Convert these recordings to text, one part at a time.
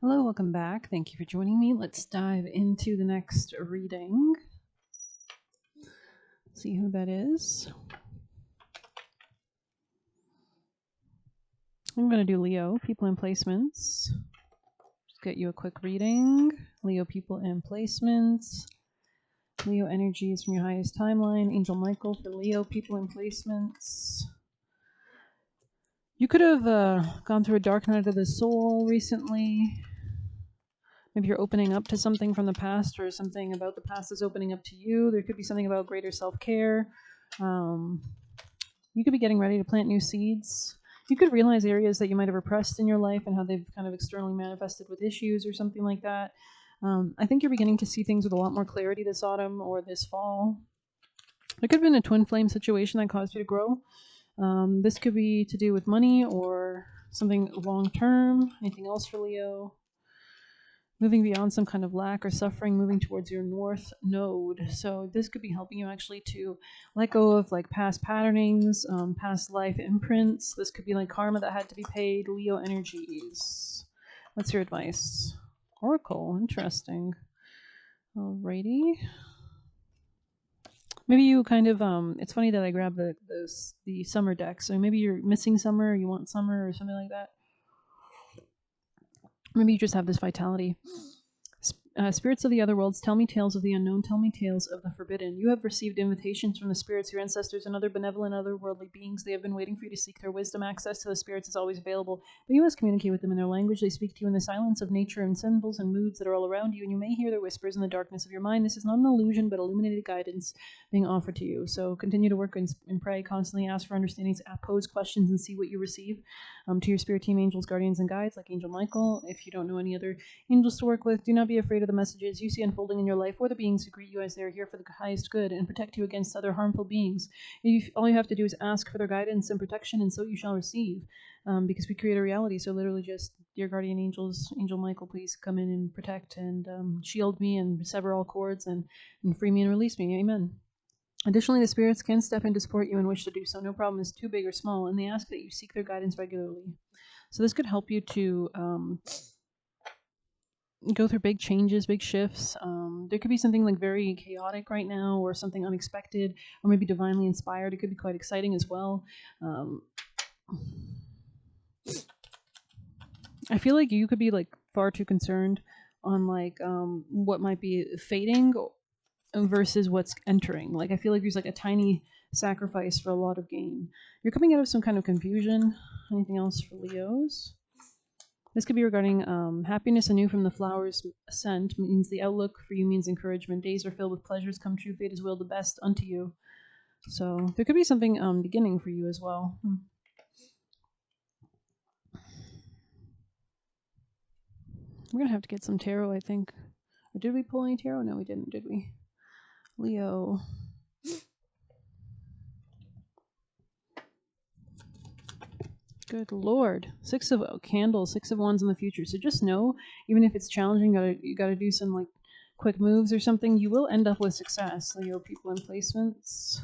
Hello, welcome back. Thank you for joining me. Let's dive into the next reading. See who that is. I'm going to do Leo, people and placements. Just get you a quick reading. Leo, people and placements. Leo energies from your highest timeline. Angel Michael for Leo, people and placements. You could have gone through a dark night of the soul recently. Maybe you're opening up to something from the past, or something about the past is opening up to you. There could be something about greater self-care. You could be getting ready to plant new seeds. You could realize areas that you might have repressed in your life and how they've kind of externally manifested with issues or something like that. I think you're beginning to see things with a lot more clarity this autumn or this fall. There could have been a twin flame situation that caused you to grow. This could be to do with money or something long term. Anything else for Leo? Moving beyond some kind of lack or suffering, moving towards your north node. So this could be helping you actually to let go of like past patternings, past life imprints. This could be like karma that had to be paid. Leo energies. What's your advice? Oracle, interesting. Alrighty. Maybe you kind of it's funny that I grabbed the summer deck. So maybe you're missing summer, or you want summer or something like that. Maybe you just have this vitality. Spirits of the other worlds, tell me tales of the unknown, tell me tales of the forbidden. You have received invitations from the spirits, your ancestors, and other benevolent otherworldly beings. They have been waiting for you to seek their wisdom. Access to the spirits is always available, but you must communicate with them in their language. They speak to you in the silence of nature and symbols and moods that are all around you, and you may hear their whispers in the darkness of your mind. This is not an illusion, but illuminated guidance being offered to you. So continue to work and pray, constantly ask for understandings, pose questions, and see what you receive. To your spirit team, angels, guardians, and guides, like Angel Michael. If you don't know any other angels to work with, do not be afraid of the messages you see unfolding in your life or the beings who greet you, as they are here for the highest good and protect you against other harmful beings. All you have to do is ask for their guidance and protection, and so you shall receive, because we create a reality. So literally just, dear guardian angels, Angel Michael, please come in and protect and shield me and sever all cords and free me and release me. Amen. Additionally, the spirits can step in to support you and wish to do so. No problem is too big or small, and they ask that you seek their guidance regularly. So this could help you to go through big changes, big shifts. There could be something like very chaotic right now, or something unexpected, or maybe divinely inspired. It could be quite exciting as well. I feel like you could be like far too concerned on like what might be fading versus what's entering. Like I feel like there's like a tiny sacrifice for a lot of gain. You're coming out of some kind of confusion. Anything else for Leos? This could be regarding happiness anew from the flower's scent. Means the outlook for you means encouragement. Days are filled with pleasures come true. Fate has willed the best unto you. So there could be something beginning for you as well. We're gonna have to get some tarot, I think. Or did we pull any tarot? No, we didn't, did we? Leo. Good Lord. Six of candles, Six of Wands in the future. So just know, even if it's challenging, you gotta do some like quick moves or something, you will end up with success. Leo, people and placements.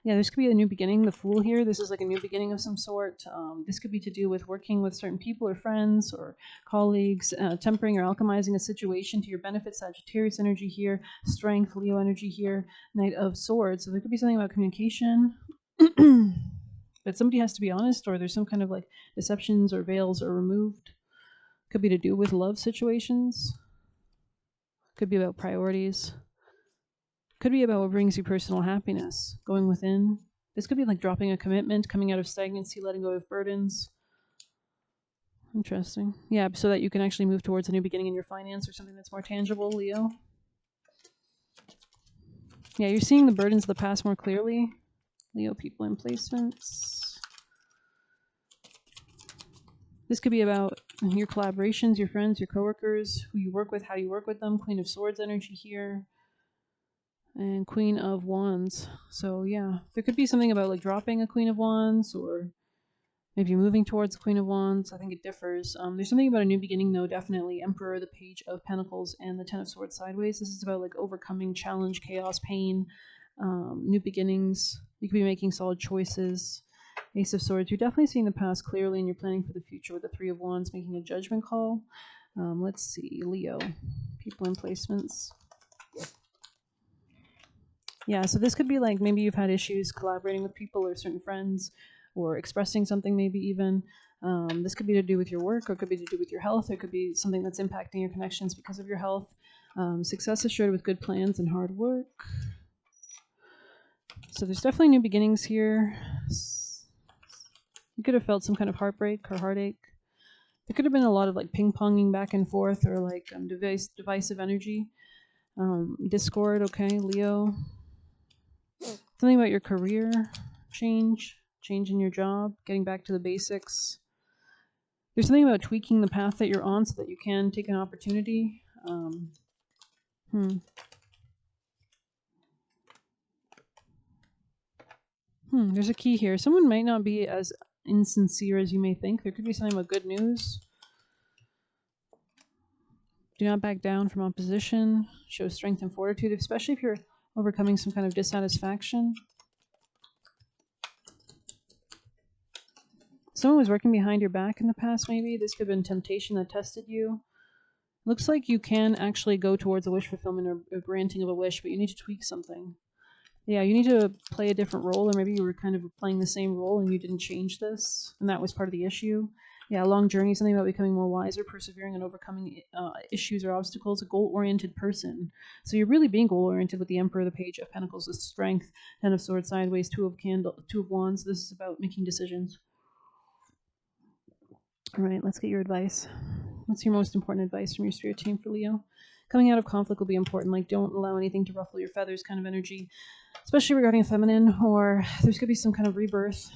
Yeah, this could be a new beginning. The Fool here, this is like a new beginning of some sort. This could be to do with working with certain people or friends or colleagues, tempering or alchemizing a situation to your benefit. Sagittarius energy here, Strength, Leo energy here, Knight of Swords. So there could be something about communication. But somebody has to be honest, or there's some kind of like deceptions or veils are removed. Could be to do with love situations. Could be about priorities. Could be about what brings you personal happiness, going within. This could be like dropping a commitment, coming out of stagnancy, letting go of burdens. Interesting. Yeah, so that you can actually move towards a new beginning in your finance or something that's more tangible, Leo. Yeah, you're seeing the burdens of the past more clearly. Leo, people and placements. This could be about your collaborations, your friends, your coworkers, who you work with, how you work with them. Queen of Swords energy here. And Queen of Wands. So yeah, there could be something about like dropping a Queen of Wands, or maybe moving towards the Queen of Wands. I think it differs. There's something about a new beginning though, definitely. Emperor, the Page of Pentacles, and the Ten of Swords sideways. This is about like overcoming challenge, chaos, pain, new beginnings. You could be making solid choices. Ace of Swords, you're definitely seeing the past clearly and you're planning for the future with the Three of Wands, making a judgment call. Let's see, Leo, people and placements. Yeah, so this could be like maybe you've had issues collaborating with people or certain friends or expressing something, maybe even. This could be to do with your work or it could be to do with your health. It could be something that's impacting your connections because of your health. Success assured with good plans and hard work. So there's definitely new beginnings here. You could have felt some kind of heartbreak or heartache. There could have been a lot of like ping-ponging back and forth or like divisive energy. Discord, okay, Leo. Something about your career change in your job, getting back to the basics. There's something about tweaking the path that you're on so that you can take an opportunity. There's a key here. Someone might not be as insincere as you may think. There could be something about good news. Do not back down from opposition. Show strength and fortitude, especially if you're overcoming some kind of dissatisfaction. Someone was working behind your back in the past, maybe. This could have been temptation that tested you. Looks like you can actually go towards a wish fulfillment or granting of a wish, but you need to tweak something. Yeah, you need to play a different role, or maybe you were kind of playing the same role and you didn't change this, and that was part of the issue. Yeah, a long journey, something about becoming more wiser, persevering, and overcoming issues or obstacles, a goal-oriented person. So you're really being goal-oriented with the Emperor, the Page of Pentacles, the Strength, Ten of Swords sideways, Two of Wands. This is about making decisions. All right, let's get your advice. What's your most important advice from your spirit team for Leo? Coming out of conflict will be important. Like, don't allow anything to ruffle your feathers kind of energy, especially regarding a feminine, or there could be some kind of rebirth.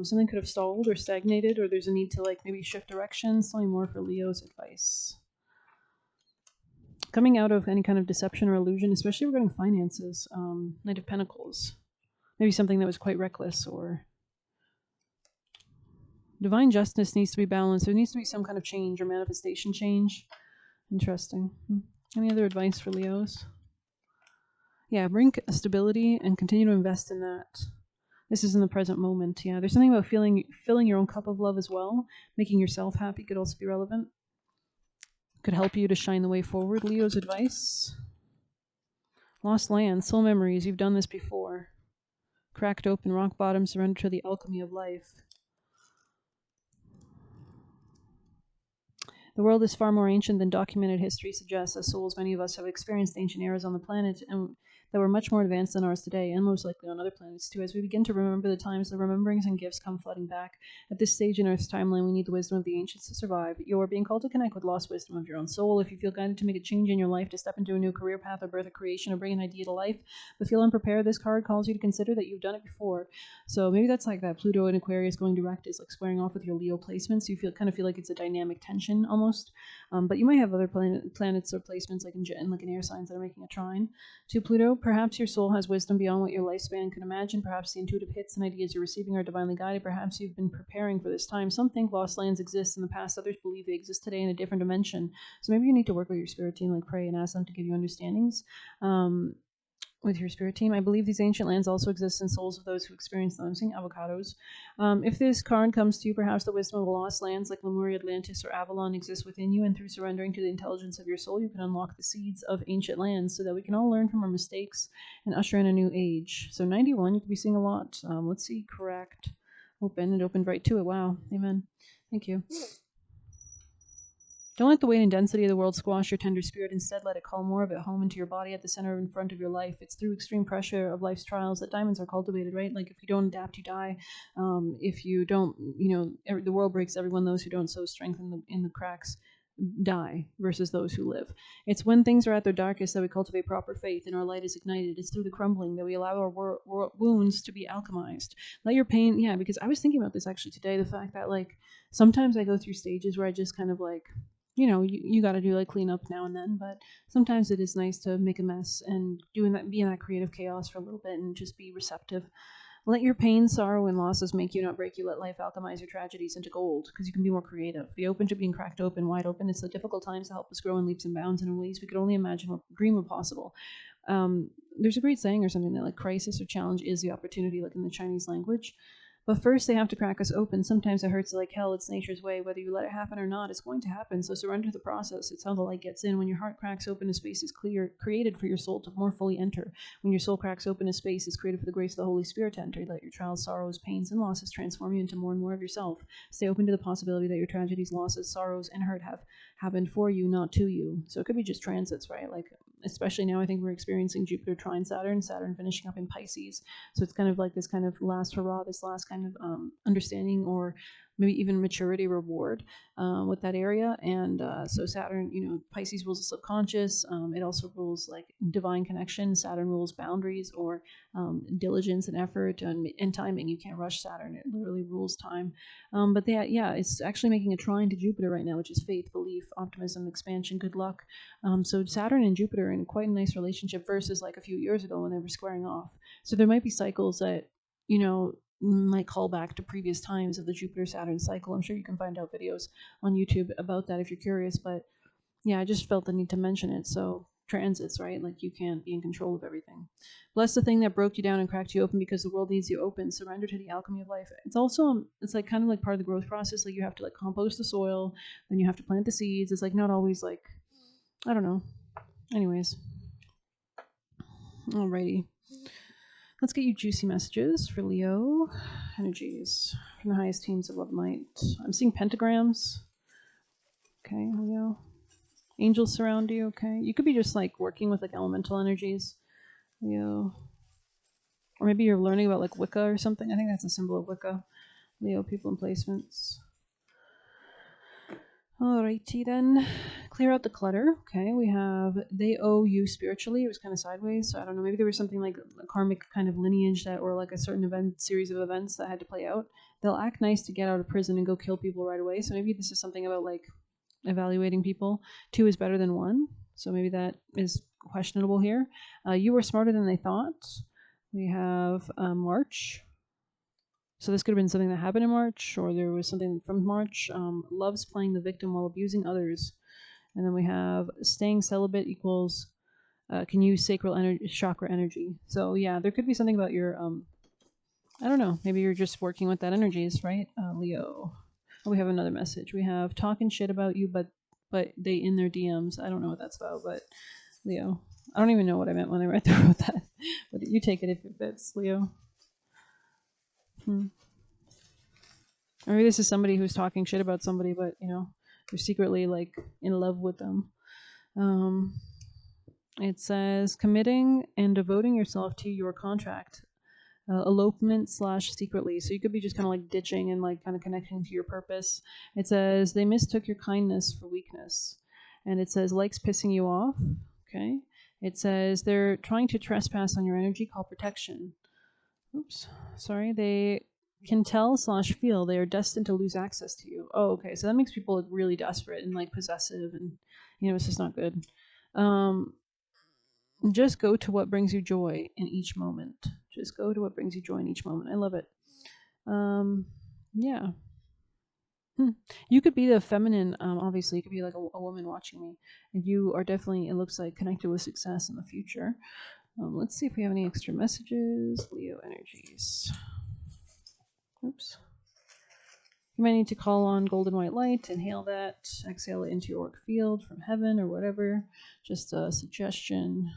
Something could have stalled or stagnated, or there's a need to like maybe shift directions. Tell me more for Leo's advice. Coming out of any kind of deception or illusion, especially regarding finances. Knight of Pentacles. Maybe something that was quite reckless or... Divine justice needs to be balanced. There needs to be some kind of change or manifestation change. Interesting. Any other advice for Leos? Yeah, bring stability and continue to invest in that. This is in the present moment. Yeah, there's something about filling your own cup of love as well. Making yourself happy could also be relevant. Could help you to shine the way forward. Leo's advice. Lost land, soul memories. You've done this before. Cracked open, rock bottom, surrender to the alchemy of life. The world is far more ancient than documented history suggests. As souls, many of us have experienced ancient eras on the planet and that were much more advanced than ours today, and most likely on other planets too. As we begin to remember the times, the rememberings and gifts come flooding back. At this stage in Earth's timeline, we need the wisdom of the ancients to survive. You are being called to connect with lost wisdom of your own soul. If you feel guided to make a change in your life, to step into a new career path or birth a creation or bring an idea to life, but feel unprepared, this card calls you to consider that you've done it before. So maybe that's like that Pluto and Aquarius going direct is like squaring off with your Leo placements. You kind of feel like it's a dynamic tension almost. But you might have other planets or placements like in air signs that are making a trine to Pluto. Perhaps your soul has wisdom beyond what your lifespan can imagine. Perhaps the intuitive hits and ideas you're receiving are divinely guided. Perhaps you've been preparing for this time. Some think lost lands exist in the past. Others believe they exist today in a different dimension. So maybe you need to work with your spirit team, like pray and ask them to give you understandings. With your spirit team. I believe these ancient lands also exist in souls of those who experience them. I'm seeing avocados. If this card comes to you, perhaps the wisdom of the lost lands like Lemuria, Atlantis, or Avalon exists within you, and through surrendering to the intelligence of your soul, you can unlock the seeds of ancient lands so that we can all learn from our mistakes and usher in a new age. So 91, you could be seeing a lot. Let's see, correct. Open. It opened right to it. Wow. Amen. Thank you. Don't let the weight and density of the world squash your tender spirit. Instead, let it call more of it home into your body at the center in front of your life. It's through extreme pressure of life's trials that diamonds are cultivated, right? Like if you don't adapt, you die. If you don't, the world breaks everyone. Those who don't sow strength in the cracks die versus those who live. It's when things are at their darkest that we cultivate proper faith and our light is ignited. It's through the crumbling that we allow our wounds to be alchemized. Let your pain, yeah, because I was thinking about this actually today, the fact that like sometimes I go through stages where I just kind of like, you got to do like clean up now and then, but sometimes it is nice to make a mess and be in that creative chaos for a little bit and just be receptive. Let your pain, sorrow, and losses make you, not break you. Let life alchemize your tragedies into gold, because you can be more creative. Be open to being cracked open, wide open. It's the difficult times that help us grow in leaps and bounds and in ways we could only imagine or dream were possible. There's a great saying or something that like crisis or challenge is the opportunity, like in the Chinese language. But first they have to crack us open. Sometimes it hurts like hell. It's nature's way. Whether you let it happen or not, it's going to happen. So surrender to the process. It's how the light gets in. When your heart cracks open, a space is created for your soul to more fully enter. When your soul cracks open, a space is created for the grace of the Holy Spirit to enter. Let your trials, sorrows, pains, and losses transform you into more and more of yourself. Stay open to the possibility that your tragedies, losses, sorrows, and hurt have happened for you, not to you. So it could be just transits, right? Like, especially now, I think we're experiencing Jupiter trine Saturn, Saturn finishing up in Pisces. So it's kind of like this kind of last hurrah, this last kind of understanding or maybe even maturity reward with that area. And so Saturn, Pisces rules the subconscious. It also rules like divine connection. Saturn rules boundaries or diligence and effort and timing. You can't rush Saturn. It literally rules time. But it's actually making a trine to Jupiter right now, which is faith, belief, optimism, expansion, good luck. So Saturn and Jupiter are in quite a nice relationship versus like a few years ago when they were squaring off. So there might be cycles that, might call back to previous times of the Jupiter-Saturn cycle. I'm sure you can find out videos on YouTube about that if you're curious. But yeah, I just felt the need to mention it. So transits, right? Like you can't be in control of everything. Bless the thing that broke you down and cracked you open because the world needs you open. Surrender to the alchemy of life. It's also, it's like kind of like part of the growth process. Like you have to like compost the soil, then you have to plant the seeds. It's like not always like, I don't know. Anyways. Alrighty. Let's get you juicy messages for Leo. Energies from the highest teams of love and light. I'm seeing pentagrams. Okay, Leo. Angels surround you, okay? You could be just like working with like elemental energies, Leo. Or maybe you're learning about like Wicca or something. I think that's a symbol of Wicca. Leo, people and placements. Alrighty then. Clear out the clutter. Okay, we have they owe you spiritually. It was kind of sideways, so I don't know. Maybe there was something like a karmic kind of lineage that, or like a certain series of events that had to play out. They'll act nice to get out of prison and go kill people right away. So maybe this is something about like evaluating people. 2 is better than 1, so maybe that is questionable here. You were smarter than they thought. We have March. So this could have been something that happened in March, or there was something from March. Loves playing the victim while abusing others. And then we have staying celibate equals can use sacral chakra energy. So yeah, there could be something about your, I don't know, maybe you're just working with that energies, right? Leo. Oh, we have another message. We have talking shit about you, but they in their DMs. I don't know what that's about, but Leo. I don't even know what I meant when I wrote that. But you take it if it fits, Leo. Maybe this is somebody who's talking shit about somebody, but they're secretly like in love with them. It says committing and devoting yourself to your contract, elopement / secretly. So you could be just kind of like ditching and like kind of connecting to your purpose. It says they mistook your kindness for weakness, and it says likes pissing you off. Okay. It says they're trying to trespass on your energy called protection. Oops, sorry. They can tell / feel they are destined to lose access to you. Oh, okay. So that makes people really desperate and like possessive, and it's just not good. Just go to what brings you joy in each moment. Just go to what brings you joy in each moment. I love it. Yeah. You could be the feminine, obviously. You could be like a woman watching me, and you are definitely, it looks like, connected with success in the future. Let's see if we have any extra messages. Leo energies. Oops. You might need to call on golden white light, inhale that, exhale it into your auric field from heaven or whatever. Just a suggestion.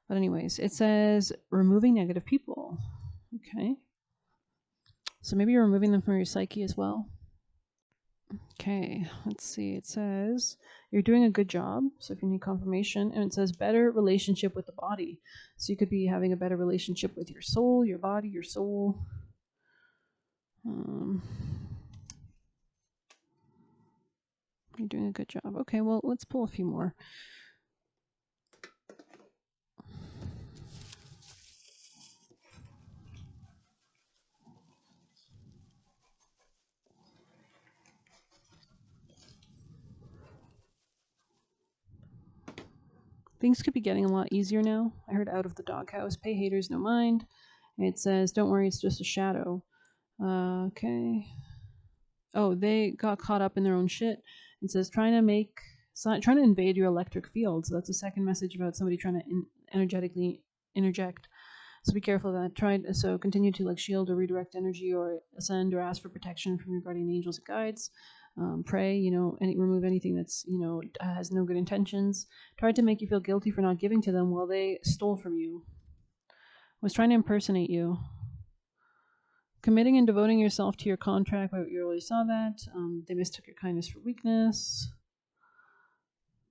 But anyways, it says removing negative people. Okay. So maybe you're removing them from your psyche as well. Okay, let's see. It says you're doing a good job. So if you need confirmation, and it says better relationship with the body. So you could be having a better relationship with your soul, your body, your soul. You're doing a good job. Okay, well, let's pull a few more. Things could be getting a lot easier now. I heard out of the doghouse. Pay haters no mind. It says, don't worry, it's just a shadow. Okay. Oh, they got caught up in their own shit. It says, trying to invade your electric field. So that's a second message about somebody trying to energetically interject. So be careful of that. So continue to like shield or redirect energy or ascend or ask for protection from your guardian angels and guides. Pray, and remove anything that's, has no good intentions. Tried to make you feel guilty for not giving to them while they stole from you. Was trying to impersonate you. Committing and devoting yourself to your contract, you already saw that. They mistook your kindness for weakness.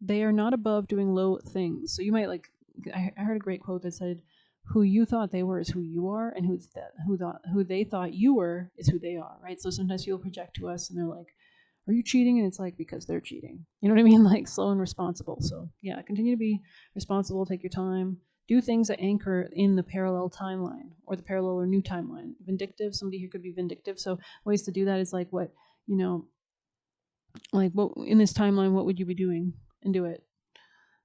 They are not above doing low things. So you might I heard a great quote that said, "Who you thought they were is who you are, and who they thought you were is who they are." Right. So sometimes people project to us, and they're like, "Are you cheating?" And it's like, because they're cheating. You know what I mean? Like slow and responsible. So yeah, continue to be responsible. Take your time. Do things that anchor in the parallel timeline or the parallel or new timeline. Vindictive. Somebody here could be vindictive. So ways to do that is like what like what in this timeline, what would you be doing, and do it.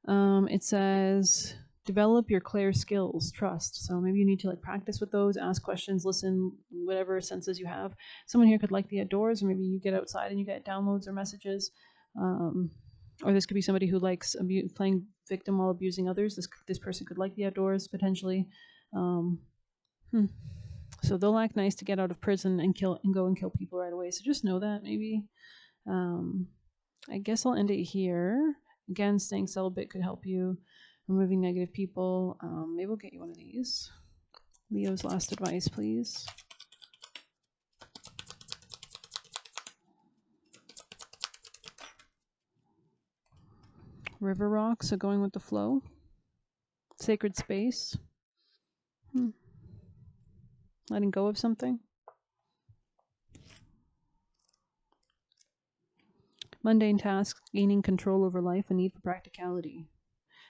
It says develop your clear skills, trust. So maybe you need to like practice with those, ask questions, listen, whatever senses you have. Someone here could like the outdoors, or maybe you get outside and you get downloads or messages. Or this could be somebody who likes playing victim while abusing others. This person could like the outdoors potentially. So they'll act nice to get out of prison and go and kill people right away. So just know that maybe. I guess I'll end it here. Again, staying celibate could help you. Removing negative people. Maybe we'll get you one of these. Leo's last advice, please. River rock, so going with the flow. Sacred space. Letting go of something. Mundane tasks, gaining control over life, and need for practicality.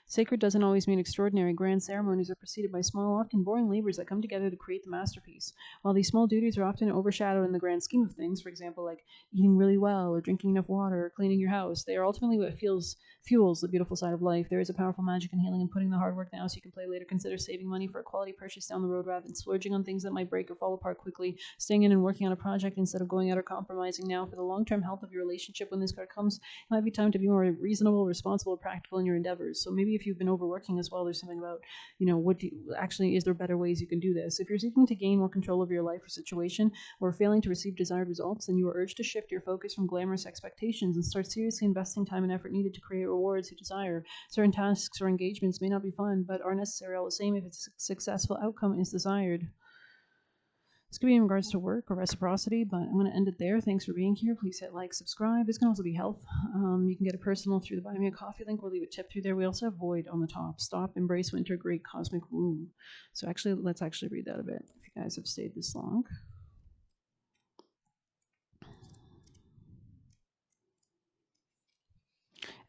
Sacred doesn't always mean extraordinary. Grand ceremonies are preceded by small, often boring labors that come together to create the masterpiece. While these small duties are often overshadowed in the grand scheme of things, for example, like eating really well or drinking enough water or cleaning your house, they are ultimately what fuels the beautiful side of life. There is a powerful magic and healing in putting the hard work now so you can play later. Consider saving money for a quality purchase down the road rather than splurging on things that might break or fall apart quickly. Staying in and working on a project instead of going out or compromising now for the long-term health of your relationship. When this card comes, it might be time to be more reasonable, responsible, practical in your endeavors. So maybe if you've been overworking as well, there's something about, is there better ways you can do this? If you're seeking to gain more control over your life or situation or failing to receive desired results, then you are urged to shift your focus from glamorous expectations and start seriously investing time and effort needed to create rewards you desire. Certain tasks or engagements may not be fun, but are necessary all the same if its successful outcome is desired. This could be in regards to work or reciprocity, but I'm going to end it there. Thanks for being here. Please hit like, subscribe. This can also be health. You can get a personal through the Buy Me a Coffee link or leave a tip through there. We also have Void on the top. Stop, embrace winter, great cosmic womb. So let's read that a bit if you guys have stayed this long.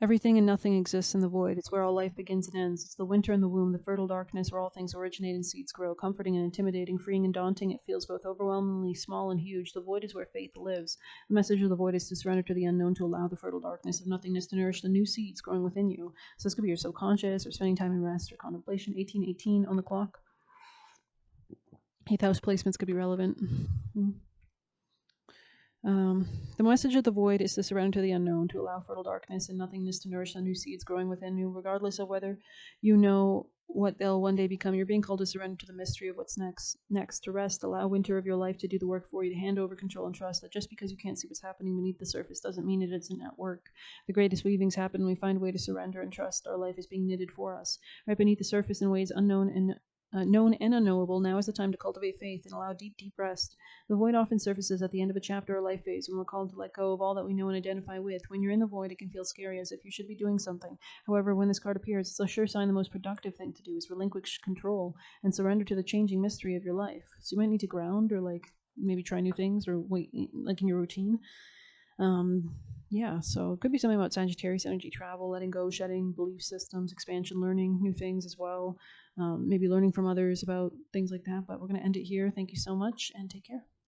Everything and nothing exists in the void. It's where all life begins and ends. It's the winter in the womb, the fertile darkness where all things originate and seeds grow. Comforting and intimidating, freeing and daunting, it feels both overwhelmingly small and huge. The void is where faith lives. The message of the void is to surrender to the unknown, to allow the fertile darkness of nothingness to nourish the new seeds growing within you. So this could be your subconscious or spending time in rest or contemplation. 1818 on the clock. 8th house placements could be relevant. The message of the void is to surrender to the unknown, to allow fertile darkness and nothingness to nourish the new seeds growing within you, regardless of whether you know what they'll one day become. You're being called to surrender to the mystery of what's next, to rest, allow winter of your life to do the work for you, to hand over control and trust that just because you can't see what's happening beneath the surface doesn't mean it isn't at work. The greatest weavings happen when we find a way to surrender and trust our life is being knitted for us. Right beneath the surface in ways unknown and known and unknowable, now is the time to cultivate faith and allow deep rest. The void often surfaces at the end of a chapter or life phase when we're called to let go of all that we know and identify with. When you're in the void, it can feel scary, as if you should be doing something. However, when this card appears, it's a sure sign the most productive thing to do is relinquish control and surrender to the changing mystery of your life. So you might need to ground or maybe try new things or wait in your routine. So it could be something about Sagittarius energy, travel, letting go, shedding belief systems, expansion, learning new things as well. Maybe learning from others about things like that. But we're going to end it here. Thank you so much and take care.